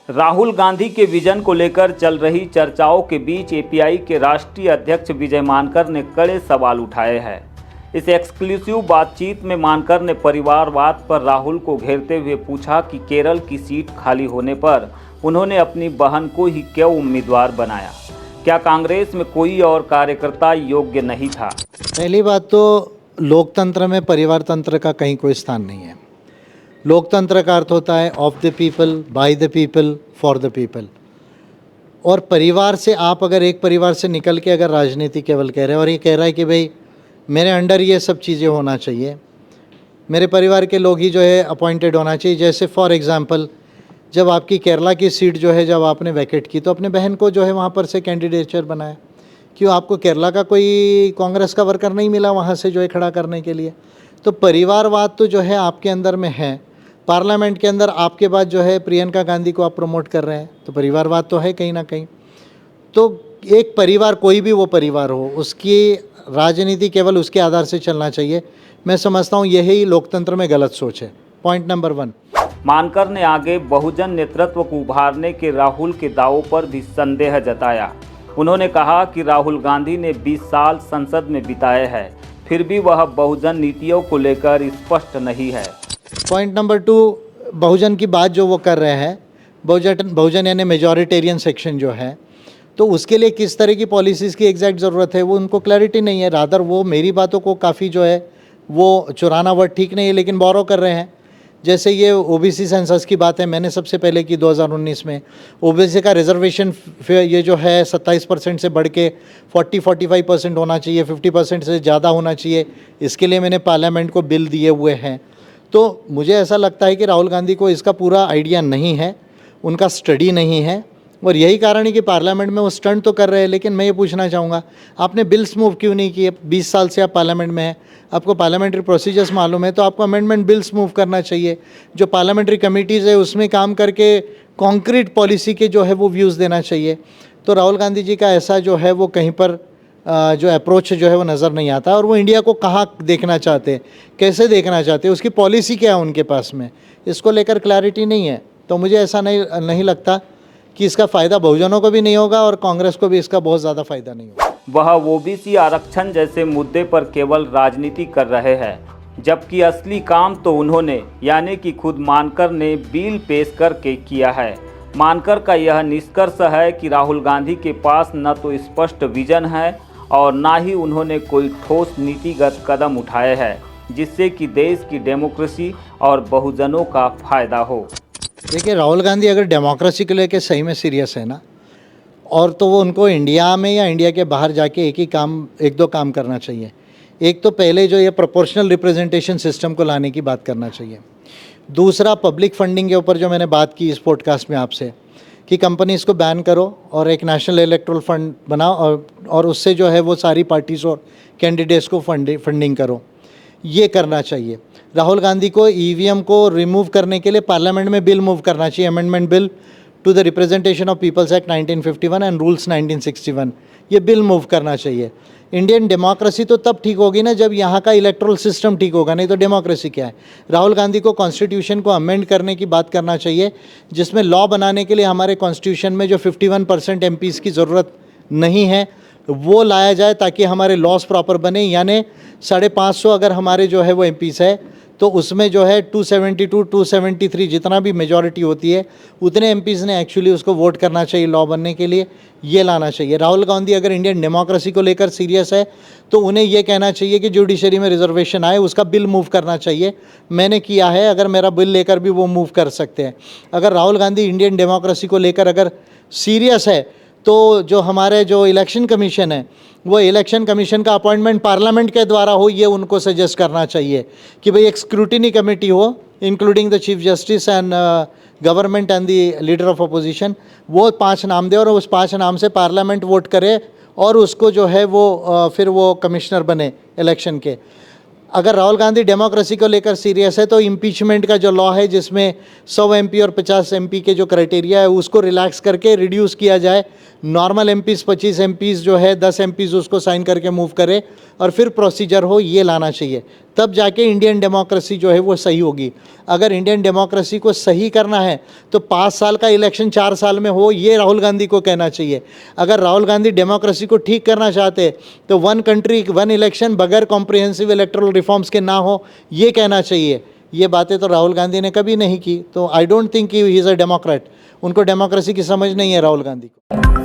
राहुल गांधी के विजन को लेकर चल रही चर्चाओं के बीच एपीआई के राष्ट्रीय अध्यक्ष विजय मानकर ने कड़े सवाल उठाए हैं। इस एक्सक्लूसिव बातचीत में मानकर ने परिवारवाद पर राहुल को घेरते हुए पूछा कि केरल की सीट खाली होने पर उन्होंने अपनी बहन को ही क्यों उम्मीदवार बनाया। क्या कांग्रेस में कोई और कार्यकर्ता योग्य नहीं था? पहली बात तो लोकतंत्र में परिवार तंत्र का कहीं कोई स्थान नहीं है। लोकतंत्र का अर्थ होता है of the people, by the people, for the people. और परिवार से आप अगर एक परिवार से निकल के अगर राजनीति केवल कह रहे हैं और ये कह रहा है कि भाई मेरे अंडर ये सब चीज़ें होना चाहिए, मेरे परिवार के लोग ही जो है अपॉइंटेड होना चाहिए। जैसे फॉर एग्जांपल जब आपकी केरला की सीट जो है जब आपने वैकेट की तो अपने बहन को जो है वहाँ पर से कैंडिडेचर बनाया। क्यों आपको केरला का कोई कांग्रेस का वर्कर नहीं मिला वहाँ से जो है खड़ा करने के लिए? तो परिवारवाद तो जो है आपके अंदर में है। पार्लियामेंट के अंदर आपके बाद जो है प्रियंका गांधी को आप प्रमोट कर रहे हैं, तो परिवारवाद तो है कहीं ना कहीं। तो एक परिवार कोई भी वो परिवार हो, उसकी राजनीति केवल उसके आधार से चलना चाहिए। मैं समझता हूँ यही लोकतंत्र में गलत सोच है। Point number 1। मानकर ने आगे बहुजन नेतृत्व को उभारने के राहुल के दावों पर भी संदेह जताया। उन्होंने कहा कि राहुल गांधी ने 20 साल संसद में बिताए हैं, फिर भी वह बहुजन नीतियों को लेकर स्पष्ट नहीं है। पॉइंट नंबर 2, बहुजन की बात जो वो कर रहे हैं, बहुजन यानी मेजॉरिटेरियन सेक्शन जो है, तो उसके लिए किस तरह की पॉलिसीज़ की एग्जैक्ट ज़रूरत है वो उनको क्लैरिटी नहीं है। रादर वो मेरी बातों को काफ़ी जो है वो चुराना वर्ड ठीक नहीं है लेकिन बोरो कर रहे हैं। जैसे ये ओबीसी सेंसस की बात है, मैंने सबसे पहले की 2019 में ओबीसी का रिजर्वेशन ये जो है 27% से बढ़ के 40-45% होना चाहिए, 50% से ज़्यादा होना चाहिए। इसके लिए मैंने पार्लियामेंट को बिल दिए हुए हैं। तो मुझे ऐसा लगता है कि राहुल गांधी को इसका पूरा आइडिया नहीं है, उनका स्टडी नहीं है, और यही कारण है कि पार्लियामेंट में वो स्टंट तो कर रहे हैं। लेकिन मैं ये पूछना चाहूँगा, आपने बिल्स मूव क्यों नहीं किए? 20 साल से आप पार्लियामेंट में हैं, आपको पार्लियामेंट्री प्रोसीजर्स मालूम है, तो आपको अमेंडमेंट बिल्स मूव करना चाहिए। जो पार्लियामेंट्री कमेटीज़ है उसमें काम करके कॉन्क्रीट पॉलिसी के जो है वो व्यूज़ देना चाहिए। तो राहुल गांधी जी का ऐसा जो है वो कहीं पर जो अप्रोच जो है वो नज़र नहीं आता। और वो इंडिया को कहाँ देखना चाहते हैं, कैसे देखना चाहते हैं, उसकी पॉलिसी क्या है उनके पास में, इसको लेकर क्लैरिटी नहीं है। तो मुझे ऐसा नहीं लगता कि इसका फ़ायदा बहुजनों को भी नहीं होगा और कांग्रेस को भी इसका बहुत ज़्यादा फ़ायदा नहीं होगा। वह ओबीसी आरक्षण जैसे मुद्दे पर केवल राजनीति कर रहे हैं, जबकि असली काम तो उन्होंने यानी कि खुद मानकर ने बिल पेश करके किया है। मानकर का यह निष्कर्ष है कि राहुल गांधी के पास न तो स्पष्ट विजन है और ना ही उन्होंने कोई ठोस नीतिगत कदम उठाए हैं जिससे कि देश की डेमोक्रेसी और बहुजनों का फायदा हो। देखिए, राहुल गांधी अगर डेमोक्रेसी को लेकर सही में सीरियस है ना, और तो वो उनको इंडिया में या इंडिया के बाहर जाके एक दो काम करना चाहिए। एक तो पहले जो ये प्रोपोर्शनल रिप्रेजेंटेशन सिस्टम को लाने की बात करना चाहिए। दूसरा, पब्लिक फंडिंग के ऊपर जो मैंने बात की इस पॉडकास्ट में आपसे कि कंपनीज़ को बैन करो और एक नेशनल इलेक्टोरल फंड बनाओ और उससे जो है वो सारी पार्टीज़ और कैंडिडेट्स को फंडिंग करो, ये करना चाहिए। राहुल गांधी को ईवीएम को रिमूव करने के लिए पार्लियामेंट में बिल मूव करना चाहिए, amendment bill to the representation of people's act 1951 and rules 1961। ये बिल मूव करना चाहिए। इंडियन डेमोक्रेसी तो तब ठीक होगी ना जब यहाँ का इलेक्टोरल सिस्टम ठीक होगा, नहीं तो डेमोक्रेसी क्या है। राहुल गांधी को कॉन्स्टिट्यूशन को अमेंड करने की बात करना चाहिए, जिसमें लॉ बनाने के लिए हमारे कॉन्स्टिट्यूशन में जो 51% एमपीज़ की ज़रूरत नहीं है वो लाया जाए ताकि हमारे लॉस प्रॉपर बने। यानी 550 अगर हमारे जो है वो एमपीज़ है तो उसमें जो है 272, 273 जितना भी मेजॉरिटी होती है उतने एमपीज़ ने एक्चुअली उसको वोट करना चाहिए लॉ बनने के लिए, ये लाना चाहिए। राहुल गांधी अगर इंडियन डेमोक्रेसी को लेकर सीरियस है तो उन्हें ये कहना चाहिए कि जुडिशरी में रिजर्वेशन आए, उसका बिल मूव करना चाहिए। मैंने किया है, अगर मेरा बिल लेकर भी वो मूव कर सकते हैं। अगर राहुल गांधी इंडियन डेमोक्रेसी को लेकर अगर सीरियस है तो जो हमारे जो इलेक्शन कमीशन है वो इलेक्शन कमीशन का अपॉइंटमेंट पार्लियामेंट के द्वारा हो, ये उनको सजेस्ट करना चाहिए कि भाई एक स्क्रूटिनी कमेटी हो including the chief justice and government and the leader of opposition. वो 5 नाम दे और उस 5 नाम से पार्लियामेंट वोट करे और उसको जो है वो फिर वो कमिश्नर बने इलेक्शन के। अगर राहुल गांधी डेमोक्रेसी को लेकर सीरियस है तो इम्पीचमेंट का जो लॉ है जिसमें 100 एमपी और 50 एमपी के जो क्राइटेरिया है उसको रिलैक्स करके रिड्यूस किया जाए। नॉर्मल एमपीज़ 25 एमपीज़ जो है 10 एमपीज़ उसको साइन करके मूव करे और फिर प्रोसीजर हो, ये लाना चाहिए। तब जाके इंडियन डेमोक्रेसी जो है वो सही होगी। अगर इंडियन डेमोक्रेसी को सही करना है तो 5 साल का इलेक्शन 4 साल में हो, ये राहुल गांधी को कहना चाहिए। अगर राहुल गांधी डेमोक्रेसी को ठीक करना चाहते तो 1 कंट्री 1 इलेक्शन बगैर कॉम्प्रिहेंसिव इलेक्टोरल रिफॉर्म्स के ना हो, ये कहना चाहिए। ये बातें तो राहुल गांधी ने कभी नहीं की, तो I don't think he is a Democrat. उनको डेमोक्रेसी की समझ नहीं है राहुल गांधी को।